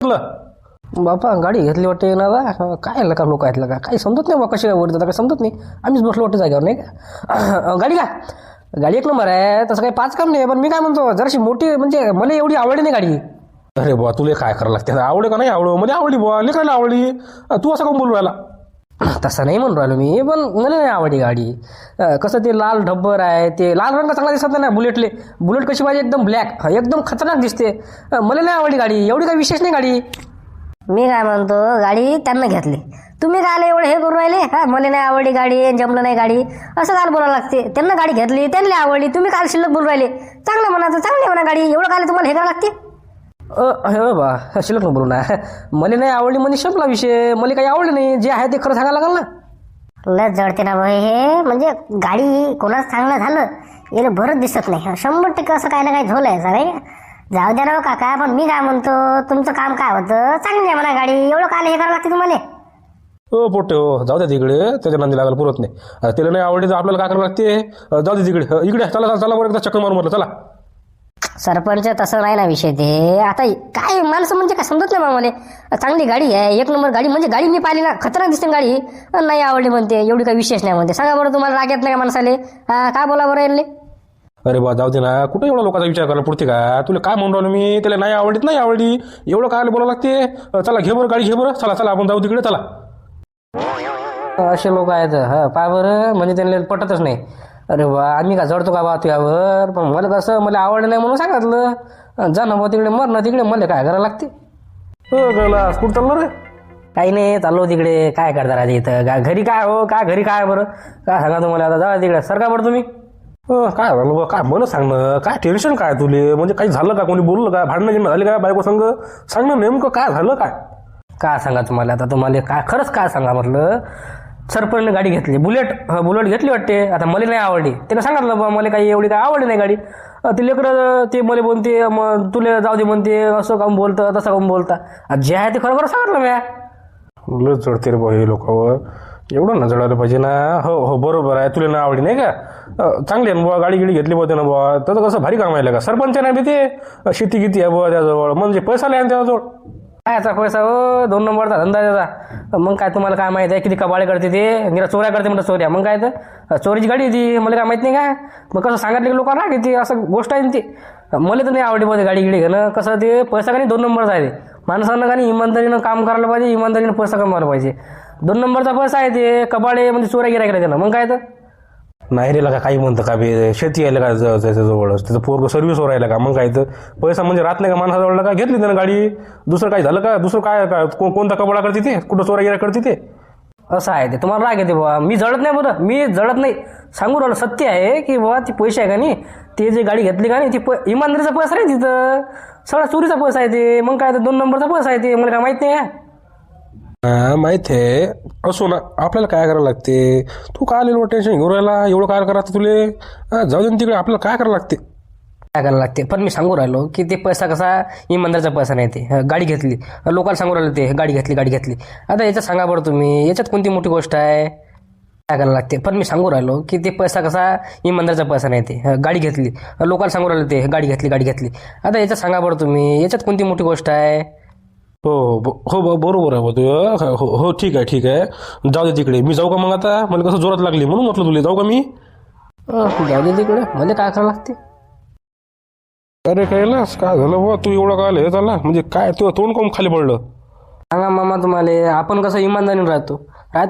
बापा गाडी घेतली वाटते ना बा. काय का लोक आहेत का काही समजत नाही बा. कशी काय वर जातात काय समजत नाही. आम्हीच बसलो वाटतं जागेवर नाही का. गाडी का गाडी एक नंबर आहे. तसं काही पाच काम नाही. पण मी काय म्हणतो जराशी मोठी म्हणजे मला एवढी आवडली नाही गाडी. अरे बुवा तुला काय करावं लागते आवडे का नाही आवडो मध्ये आवडली बुवा लेकराला आवडली. तू असं कोण बोलू राहिला. तसं नाही म्हणून राहिलो मी. पण मला नाही आवडली गाडी. कसं ते लाल ढब्बर आहे. ते लाल रंग चांगला दिसत नाही ना बुलेटले. बुलेट कशी पाहिजे एकदम ब्लॅक एकदम खतरनाक दिसते. मला नाही आवडली गाडी. एवढी काही विशेष नाही गाडी. मी काय म्हणतो गाडी त्यांना घेतली. तुम्ही काय एवढं हे करू राहिले. हा मला नाही आवडली गाडी जमलं नाही गाडी असं काय बोलायला लागते. त्यांना गाडी घेतली त्यांना आवडली. तुम्ही काल शिल्लक बोलू राहिले. चांगलं म्हणायचं चांगली म्हणा गाडी. एवढं काय तुम्हाला हे करावं लागते. बा शिल्लक बोलू ना. मला नाही आवडली म्हणजे संपला विषय. मला काही आवडली नाही. जे आहे ते खरं सांगायला लागल ना. लस जडते ना भाई हे. म्हणजे गाडी कोणाच चांगलं झालं याला भरत दिसत नाही. 100% असं काही ना काही झोल आहे सर. जाऊ द्या ना काका. पण मी काय म्हणतो तुमचं काम काय होतं चांगली आहे म्हणा गाडी. एवढं काय हे करावं लागते तुम्हाला. हो पोट्टे हो जाऊ द्या तिकडे. त्याच्या नांदी लागायला पुरत नाही. त्याला नाही आवडली तर आपल्याला काय करावं लागते. जाऊ दे तिकडे. इकडे चला चला बरं एकदा चक्कर मारून म्हटलं चला. सरपंच तसं नाही ना विषय ते. आता काय माणसं म्हणजे काय समजत नाही मला. चांगली गाडी आहे एक नंबर गाडी. म्हणजे गाडी मी पाहिली ना खतरनाक दिसते गाडी. नाही आवडली म्हणते. एवढी काही विशेष नाही म्हणते. सांगा बरं तुम्हाला राग येत नाही का माणसाले. काय बोला बरं यायले. अरे बा जाऊ दे ना. कुठे एवढा लोकांचा विचार करायला पुरते का. तुला काय म्हणून राहिलो मी. त्याला नाही आवडलीत नाही आवडली एवढं काय बोलावं लागते. चला घे बरं गाडी घे बरं. चला चला आपण जाऊ तिकडे चला. असे लोक आहेत. पा बरं म्हणजे त्यांना पटतच नाही. अरे बा आम्ही का जडतो का बा तुझ्यावर. पण मला कसं मला आवडलं नाही म्हणून सांगितलं. जा ना बा तिकडे मर ना तिकडे. मला काय करायला लागते. कुठं चाललो रे. काही नाही चाललो तिकडे. काय करता राहते इथं घरी काय हो काय घरी काय बरं काय सांगा तुम्हाला. आता जा तिकडे सरका बरं तुम्ही. काय झालं बा काय मला सांग ना. काय टेन्शन काय तुले. म्हणजे काही झालं का कोणी बोललं का भांडणं गिणं झाली काय बायको संग. सांग ना नेमकं काय झालं काय. काय सांगा तुम्हाला आता. तुम्हाला काय खरंच काय सांगा म्हटलं. सरपंचने गाडी घेतली बुलेट घेतली वाटते. आता मला नाही आवडली. त्यानं सांगितलं बा मला काही एवढी काय आवडली नाही गाडी. ते लेकरं ते मला बोलते मग तुला जाऊ दे म्हणते. असं काम बोलतं तसं काम बोलता. जे आहे ते खरं खरं सांगितलं मी. लस जडते रे बा हे लोकांवर. एवढं ना जडायला पाहिजे ना. हो हो बरोबर आहे. तुला ना आवडी नाही का. चांगली आहे ना बुवा गाडी गिडी घेतली पाहिजे ना बुवा. त्याचं कसं भारी काम आहे का. सरपंच नाही बी ते शेती किती आहे बुवा त्याजवळ. म्हणजे पैसा नाही त्याजवळ. काय याचा पैसा हो 2 नंबरचा धंदा त्याचा. मग काय तुम्हाला काय माहिती आहे किती कबाळे करते ते. निरा चोऱ्या करते म्हणतात चोऱ्या. मग काय तर चोरीची गाडी ती मला काय माहित नाही काय. मग कसं सांगितलं की लोकांना की ती असं गोष्ट आहे ती. मला तर नाही आवडली पाहिजे गाडी गिडी घेणं. कसं ते पैसा का नाही 2 नंबरचा आहे ते. माणसानं का नाही इमानदारीनं काम करायला पाहिजे. इमानदारीनं पैसा कमवायला पाहिजे. 2 नंबरचा पैसा आहे ते. कबाडे म्हणजे चोऱ्या गिऱ्या करायला त्यानं. मग काय तर नाही रे का काही म्हणतं का बे. शेती यायला का त्याच्याजवळच. त्याचं पोरग सर्व्हिसवर राहिला का. मग काय तर पैसा म्हणजे राहत नाही का माणसाजवळ. का घेतली त्यानं गाडी. दुसरं काय झालं का. दुसरं काय कोणता कबाडा करते ते. कुठं चोऱ्या गिऱ्या करते ते. असं आहे ते. तुम्हाला राग येते बाबा. मी जळत नाही बरं. मी जळत नाही. सांगू राहिलं सत्य आहे की बाबा ती पैसे आहे का नाही. ते जे गाडी घेतली का नाही ती इमानदारीचा पैसा आहे तिथं. सगळा चोरीचा पैसा आहे ते. मग काय तर 2 नंबरचा पैसा आहे ते. मला काय माहित नाही. माहित आहे. असो ना आपल्याला काय करायला लागते. तू काय आलेलं टेन्शन घेऊन राहिला. एवढं काय करायचं तुले. जाऊ दे तिकडे. आपल्याला काय करायला लागते. काय करायला लागते. पण मी सांगू राहिलो की ते पैसा कसा इमानदारीचा पैसा नाही ते. गाडी घेतली लोकांना सांगू राहिलं ते गाडी घेतली. आता याच्यात सांगा बरं तुम्ही. याच्यात कोणती मोठी गोष्ट आहे. काय करायला लागते. पण मी सांगू राहिलो की ते पैसा कसा इमानदारीचा पैसा नाही ते. गाडी घेतली लोकांना सांगू राहिलं ते गाडी घेतली. आता याच्यात सांगा बरं तुम्ही. याच्यात कोणती मोठी गोष्ट आहे. हो हो बरोबर आहे तू. हो ठीक आहे. जाऊ दे तिकडे. मी जाऊ का मग आता. मला कसं जोरात लागली म्हणून म्हटलं तुला जाऊ का मी. जाऊ दे तिकडे. मला काय करायला लागते. अरे कैलास काय झालं बुवा. तू एवढं काय हे झाला म्हणजे काय. तू तोंड कोण खाली पडलं. सांगा मामा तुम्हाला. आपण कसं इमानदारीने राहतो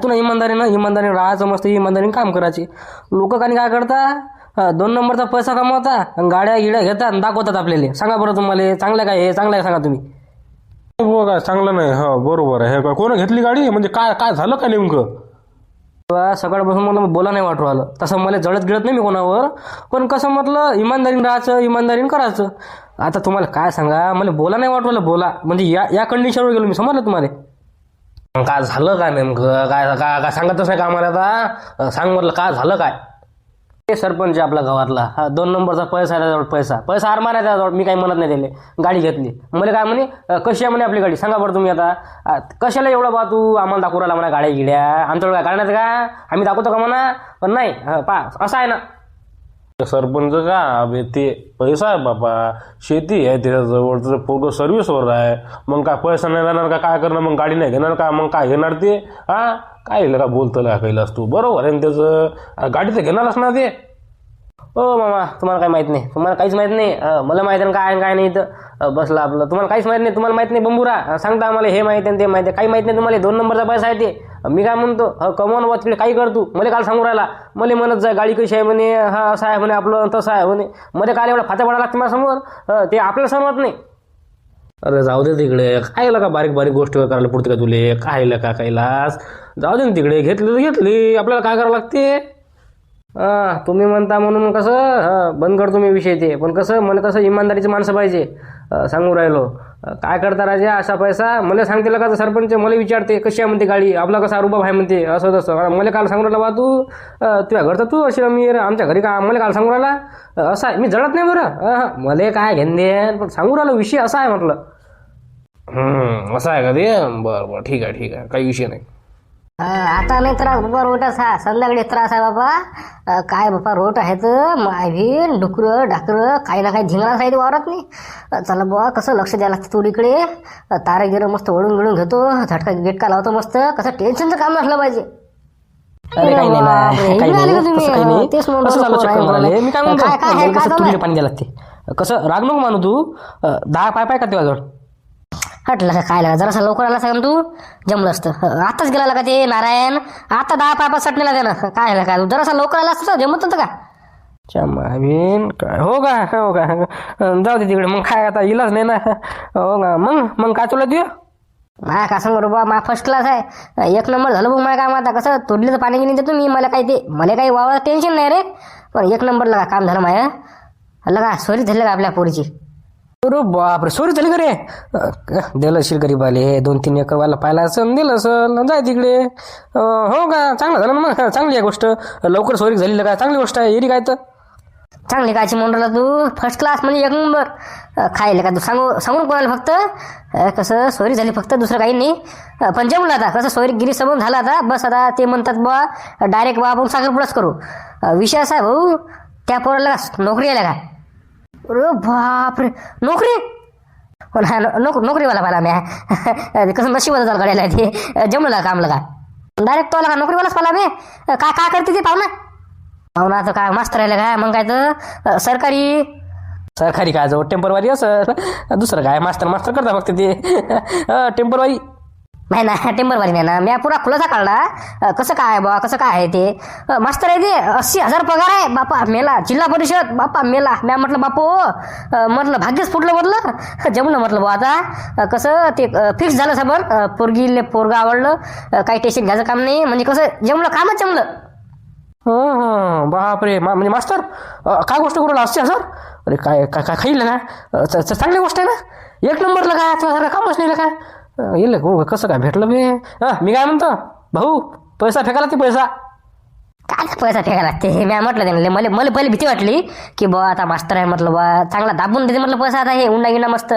ना. इमानदारीने राहायचं मस्त. इमानदारीने काम करायची. लोक काय करता 2 नंबरचा पैसा कमवता. गाड्या गिड्या घेतात आणि दाखवतात आपल्याला. सांगा बरं तुम्हाला चांगलं काय हे चांगलं आहे सांगा तुम्ही. हो काय चांगलं नाही. हो बरोबर आहे. हे कोण घेतली गाडी म्हणजे काय झालं काय नेमकं. सकाळपासून मला बोला नाही वाटू आलं. तसं मला जळत गिळत नाही मी कोणावर. पण कसं म्हटलं इमानदारीने राहायचं इमानदारीने करायचं. आता तुम्हाला काय सांगा मला बोला नाही वाटू आलं. बोला म्हणजे या कंडिशनवर गेलो मी. समजलं तुम्हाला. काय झालं काय नेमकं. काय सांगतच नाही का आम्हाला. आता सांग म्हटलं काय झालं काय. ते सरपंच आपल्या गावातला 2 नंबरचा पैसा आहे त्याजवळ. पैसा आरमान आहे त्याजवळ. मी काही म्हणत नाही त्याला. गाडी घेतली मला काय म्हणे कशी आहे म्हणे आपली गाडी. सांगा बरं तुम्ही आता. कशाला एवढा बा तू आम्हाला दाखवू राहिला म्हणा गाड्या गिड्या. आमच्याकडे काय करण्यात का आम्ही दाखवतो का म्हणा. पण नाही असं आहे ना. सरपंच का अबे ते पैसा आहे बाबा, शेती आहे त्याच्याजवळ, त्याचं पोरगं सर्व्हिसवर आहे. मग काय पैसा नाही राहणार का, काय करणार मग, गाडी नाही घेणार का, मग काय घेणार ते? हा काय का बोलतं का कैलास तू, बरोबर आहे ना त्याचं, गाडी तर घेणारच ना ते. हो मामा, तुम्हाला काही माहित नाही, तुम्हाला काहीच माहित नाही. मला माहिती आहे काय आणि काय नाही इथं बसला आपलं. तुम्हाला काहीच माहित नाही, तुम्हाला माहित नाही बंबुरा. सांगता आम्हाला हे माहिती आहे ते माहिती आहे, काही माहित नाही तुम्हाला. 2 नंबरचा पैसा आहे ते. मी काय म्हणतो, कमवून वा तिकडे काही कर तू. मला काल सांगू राहिला, मला म्हणत जाय गाडी कशी आहे म्हणे, हा असं आहे म्हणे आपलं, तसं आहे म्हणे. मध्ये काल एवढा फाता पडा लागते माझ्यासमोर, ते आपल्याला समजत नाही. अरे जाऊ दे तिकडे, काय का बारीक बारीक गोष्टी करायला पुरते का तुले, काय का कैलास, जाऊ दे ना तिकडे. घेतली तर घेतली, आपल्याला काय करावं लागते. तुम्ही म्हणता म्हणून कसं बंद करतो मी विषय ते, पण कसं मला कसं इमानदारीची माणसं पाहिजे. सांगू राहिलो, काय करता राजा असा पैसा. मला सांगते का सरपंच, मला विचारते कशी आहे म्हणते गाडी, आपला कसा रुबाब आहे म्हणते, असं तसं. मला काल सांगू राहिला बा तू, तुझ्या घरचं तू अशी मी आमच्या घरी का, मला काल सांगू राहिला असं आहे. मी जळत नाही बरं, मला काय घेऊन दे, पण सांगू राहिलो विषय असा आहे म्हटलं. असं आहे का ते, बरं बरं ठीक आहे ठीक आहे, काही विषय नाही. आता नाही त्रास बाबा, रोटच हा संध्याकाळी त्रास आहे बाबा. काय बाबा रोट आहेत, मायभीन डुकरं ढाकरं काही ना काही धिंगणाच आहे ते वावरात नाही. चला बाबा कसं लक्ष द्यायला लागतं तुरीकडे. तारे गिरं मस्त ओढून गिळून घेतो, झटका गेटका लावतो मस्त, कसं टेन्शनचं काम नसलं पाहिजे. अरे काही नाही ना, काही नाही, तसं काही नाही. तेच असं झालं चक्कर मारायला. मी काय म्हणतो, काय कसं तुरीला पाणी द्यायला लागते. कसं राग नको मानू तू, 10 पाय का तेव्हा जवळ हटलं काय लागा, जरासा लवकर आला सांग तू, जमलं असतं. आताच गेला का ते नारायण, आता 10 पायपा सटलेला त्यानं. काय काय जरासा लवकर आला असतं जमत होतं का. चमावीन काय हो का, हो का, जाऊ दे तिकडे. मग काय आता इलाज नाही ना. हो का, मग काय तुला देऊ. मा का सांगू बा, मा फर्स्ट क्लास आहे, 1 नंबर झालं बघ. माझ्या काम आता कसं तोडलीचं पाणी गिनी देतो मी, मला काही वावर टेन्शन नाही रे, पण 1 नंबर लगा काम झालं माया. लगा सोरी झाली का आपल्या पोरीची. अरे बापरे, सोरी झाली का रे. दिलं असेल गरीबाले 2-3 एकर वाला पाहिला असेल, दिलं असेल, जाय तिकडे. हो का, चांगलं झालं ना मग, चांगली आहे गोष्ट. लवकर सोरी झाली का, चांगली गोष्ट आहे. एरी काय तर चांगली कायची म्हणून राहिला तू, फर्स्ट क्लास म्हणजे 1 नंबर. खायला का तू सांगून कोणाला फक्त, कसं सोयरी झाली फक्त, दुसरं काही नाही. पण जमलं आता, कसं सोयरी गिरी समोर झाला आता बस. आता ते म्हणतात बा डायरेक्ट बा आपण साखरपुडाच करू. विषय असा आहे भाऊ, त्या पोराला नोकरी आल्या का. अरे बापरे, नोकरी पण हा नोकरीवाला पाहिला मी. कसं नशिबाचं झालं गाड्याला ते, जमलं कामलं का डायरेक्ट तो आला का नोकरीवालाच पाहिला मी. काय करते ते पाहुणा तर काय मास्तर राहिलं काय, मग काय तर सरकारी काय जाऊ टेम्परवारी असं, दुसरं काय मास्तर करता फक्त ते टेम्परवारी. नाही ना, टेम्परवारी नाही ना, मी पुरा खुलासा काढला. कसं काय बा, कसं काय आहे ते. मास्तर आहे ते, 80,000 पगार आहे बापा मेला, जिल्हा परिषद बापा मेला. मी म्हटलं बापू म्हटलं भाग्यच फुटलं, म्हटलं जमलं म्हटलं बा. आता कसं ते फिक्स झालं साबण, पोरगा आवडलं, काही टेन्शन घ्यायचं काम नाही, म्हणजे कसं जमलं, कामच जमलं. बापरे, म्हणजे मास्तर काय गोष्ट करू 80,000. अरे काय काय काय खाईल ना, चांगली गोष्ट आहे ना. 1 नंबरला काय तुला कामच नाही का. येईल कसं काय भेटलं बे. मी काय म्हणतो भाऊ, पैसा फेकायला ते पैसा काय पैसा फेकायला लागते. मी म्हटलं त्याला, मला पहिले भीती वाटली की बा आता मास्तर आहे म्हटलं बा, चांगला दाबून देते म्हटलं पैसा. आता हे उंडा गिंडा मस्त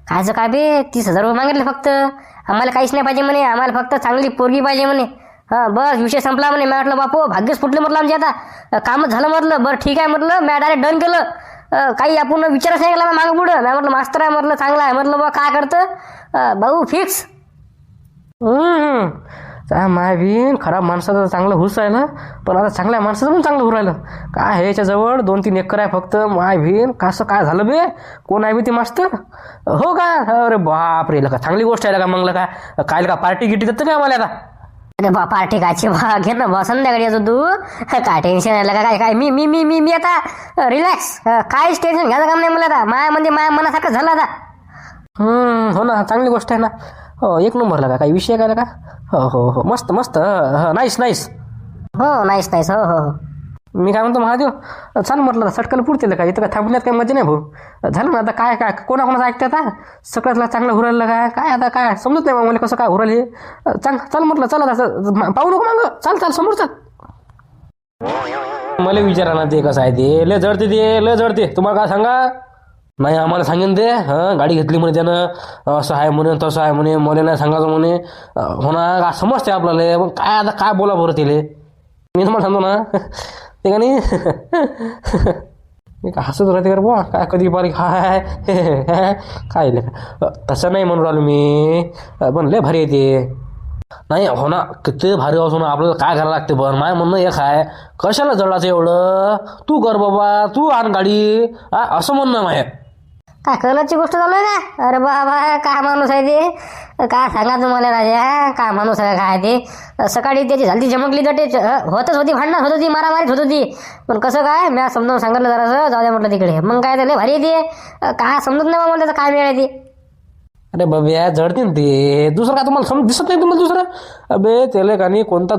कायचं काय बे, 30,000 रुपये मागितले फक्त. आम्हाला काहीच नाही पाहिजे म्हणे, आम्हाला फक्त चांगली पोरगी पाहिजे म्हणे. बस विषय संपला म्हणे. मी म्हटलं बापू भाग्यच फुटले म्हटलं आमचे, आता कामच झालं म्हटलं. बरं ठीक आहे म्हटलं, मी डायरेक्ट डन केलं. काही आपण विचारच नाही केला मागं पुढं. मी म्हटलं मास्तर आहे म्हटलं, चांगला आहे म्हटलं बा, काय करतं भाऊ फिक्स. माय बीन खराब माणसाचं चांगलं हुस आहे ना, पण आता चांगल्या माणसाचं पण चांगलं होऊ राहिलं. काय आहे याच्याजवळ 2-3 एकर आहे फक्त. माय बीन कसं काय झालं बे, कोण आहे बे ते मास्तर. हो का, अरे बापरे, का चांगली गोष्ट आहे का. मग काय का पार्टी गिटी देतं काय मला आता. अरे बा पार्टी काची बा, घे ना बा संध्याकाळी येतो तू. काय टेन्शन आहे का, काय मी मी मी मी मी आता रिलॅक्स, काहीच टेन्शन घ्यायचं काम नाही मला आता. माया मनासारखं झालं आता. हो ना, चांगली गोष्ट आहे ना. हो 1 नंबरला का, काही विषय काय का. हो हो हो, मस्त मस्त, नाईस नाईस. हो नाईस नाईस, हो हो. मी काय म्हणतो महादेव, चाल म्हटलं सटकाला पुरते काय, इथं काय थांबण्यात काही मजा नाही भाऊ. झालं ना आता, काय काय कोणाकोणाचं ऐकते आता. सगळ्यातला चांगलं हुरायला काय आता, काय समजत नाही मला कसं काय हुरायला हे. चल म्हटलं, चला असं पाहू नको मग, चाल समोर चाल. मला विचारा ना ते कसं आहे ते, लय जडते तुम्हाला काय सांगा. नाही आम्हाला सांगेन ते, गाडी घेतली म्हणे त्यानं, असं आहे म्हणे तसं आहे म्हणे, मला नाही सांगायचं म्हणे. होणार का समजते आपल्याला, मग काय आता काय बोला बरं तिले. मी तुम्हाला सांगतो ना ते का नाही. मी काय हसत राहते का बुवा काय कधी बारीक हाय काय तसं नाही म्हणून राहिलो मी पण लय भारी येते नाही हो ना किती भारी असून आपल्याला काय करायला लागते पण माझं म्हणणं एक आहे कशाला जळाचं एवढं तू कर बाबा तू आण गाडी असं म्हणणं माय काय कलरची गोष्ट चालू आहे का अरे बाबा काय माणूस आहे ते काय सांगा तुम्हाला राजा काय माणूस आहे काय ते सकाळी त्याची झाली चमकली गटे होतच होती भांडण होत होती मारामारीत होत होती पण कसं काय मी समजावून सांगितलं जरासं जाऊ द्या म्हटलं तिकडे मग काय त्याला भारी येते काय समजत नाही मला त्याचं काय मिळालं ते अरे बाबा जळते ना ते दुसरं काय तुम्हाला दिसत नाही तुम्हाला दुसरं अबे त्याला का नाही कोणता